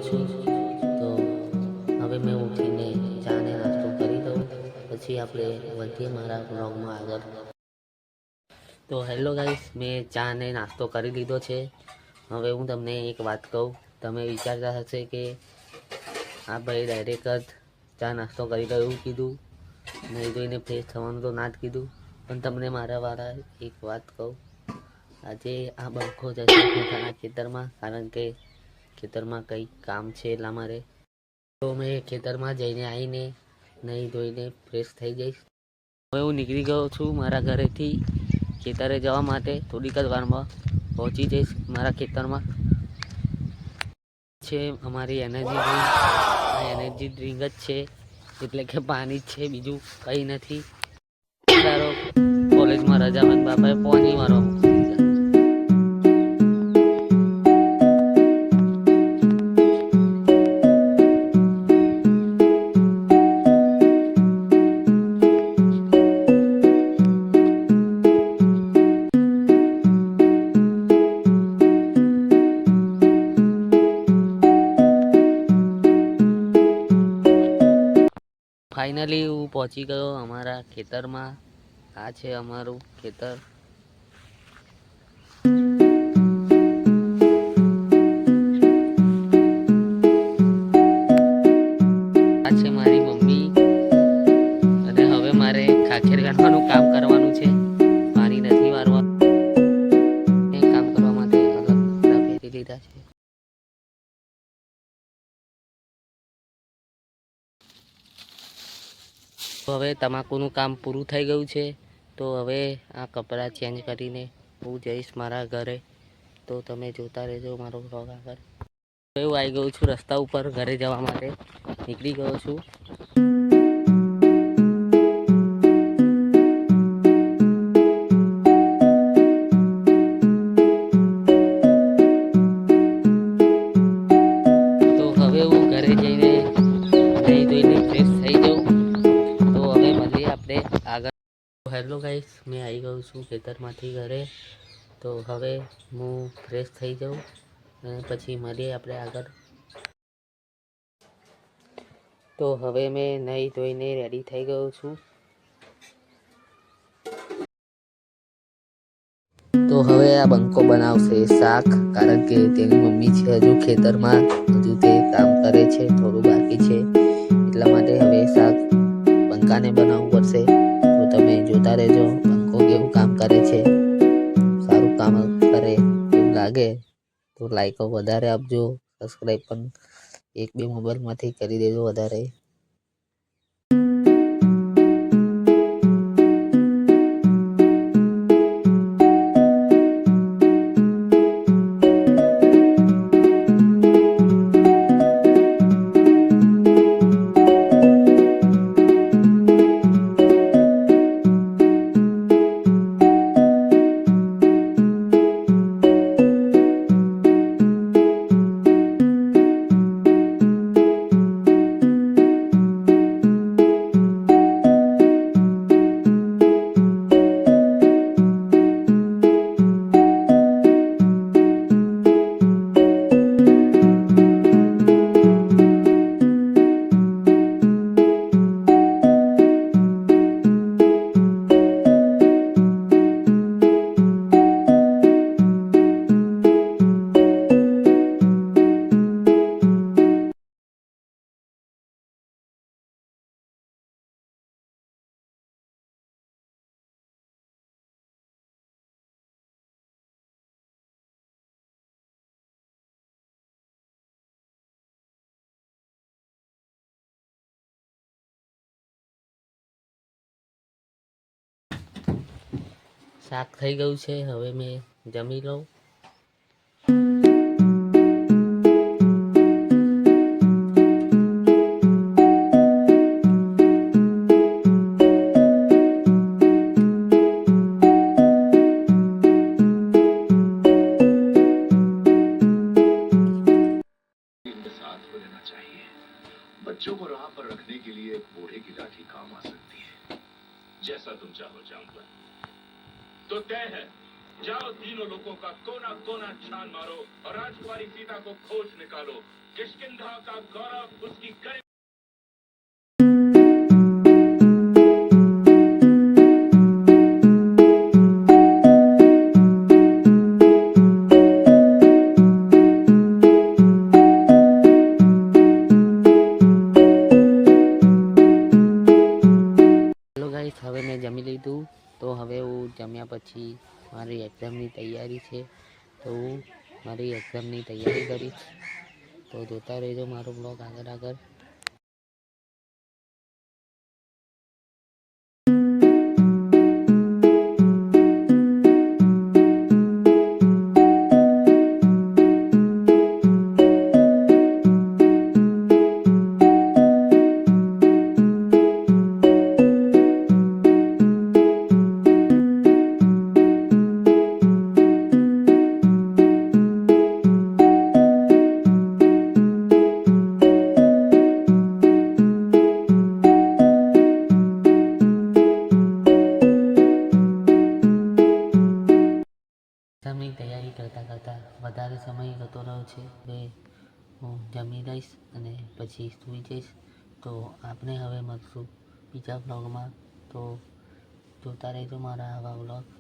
છું. તો હવે મેં ઉઠીને ચા ને નાસ્તો કરી દઉં, પછી આપણે વધીએ મારા બ્લોગમાં આગળ. તો હેલો ગાઈસ, મેં ચા ને નાસ્તો કરી લીધો છે. હવે હું તમને એક વાત કહું. તમે વિચારતા હશે કે આ ભાઈ ડાયરેક્ટ જ ચા નાસ્તો કરી દો એવું કીધું, નહીં જોઈને ફ્રેશ થવાનું તો ના જ કીધું. પણ તમને મારા વાળા એક વાત કહું, આજે આ બંકો જશે પોતાના ખેતરમાં, કારણ કે ખેતરમાં કંઈક કામ છે એટલા મારે. તો મેં ખેતરમાં જઈને આવીને નહીં ધોઈને ફ્રેશ થઈ જઈશ. હવે હું નીકળી ગયો છું મારા ઘરેથી ખેતરે જવા માટે. થોડીક જ વારમાં પહોંચી જઈશ મારા ખેતરમાં. છે અમારી એનર્જી ડ્રિંક. આ એનર્જી ડ્રિંક જ છે, એટલે કે પાણી જ છે, બીજું કંઈ નથી. કોલેજમાં રજા હોય બાપાએ પાણી મારવા મૂકી દીધા. ફાઇનલી હું પહોંચી ગયો અમારા ખેતરમાં. આ છે અમારું ખેતર. આ છે મારી મમ્મી, અને હવે મારે ખાખેર કાઢવાનું કામ કરવાનું છે. પાણી નથી વારવા, એ કામ કરવા માટે અલગ કપડાં પહેરી લીધા છે. હવે તમાકુનું કામ પૂરું થઈ ગયું છે. તો હવે આ કપડાં ચેન્જ કરીને હું જઈશ મારા ઘરે. તો તમે જોતા રહેજો મારો બ્લોગ આગળ. હવે હું આવી ગયો છું રસ્તા ઉપર ઘરે જવા માટે. નીકળી ગયો છું. તો હવે હું ઘરે જઈને નહીં ધોઈને ફ્રેશ થઈ જાઉં. તો હવે મળીએ આપણે આગળ. હેલો ગાઈસ, મેં આવી ગયો છું ખેતરમાંથી ઘરે. તો હવે હું ફ્રેશ થઈ જાઉં અને પછી મળીએ આપણે આગળ. તો હવે મેં નહીં ધોઈને રેડી થઈ ગયો છું. તો હવે આ બંકો બનાવશે શાક, કારણ કે તેની મમ્મી છે હજુ ખેતરમાં, હજુ તે કામ કરે છે, થોડું બાકી છે. એટલા માટે હવે શાક બંકાને બનાવવું પડશે. તો તમે જોતા રહેજો બંકો કેવું કામ કરે છે. સારું કામ કરે એવું લાગે તો લાઈકો વધારે આપજો, સબસ્ક્રાઈબ પણ 1-2 મોબાઈલમાંથી કરી દેજો વધારે. શાક થઈ ગયું છે, હવે મેં જમી લઉં. बच्चों को राह पर रखने के लिए एक बूढ़े की लाठी काम आ सकती है। जैसा तुम चाहो जानवर। तो तय है जाओ तीनों लोगों का कोना कोना छान मारो और राजकुमारी सीता को खोज निकालो। किष्किंधा का गौरव उसकी करी। હેલો ગાઈસ, હવે મેં જમી લીધું. તો હવે હું જમ્યા પછી મારી એક્ઝામની તૈયારી છે, તો હું મારી એક્ઝામની તૈયારી કરીશ. તો જોતા રહેજો મારો બ્લોગ આગળ આગળ. એક્ઝામની તૈયારી કરતાં કરતાં વધારે સમય જતો રહ્યો છે. હવે હું જમી લઈશ અને પછી સૂઈ જઈશ. તો આપણે હવે મળશું બીજા બ્લોગમાં. તો જોતા રહેજો મારા આવા બ્લોગ.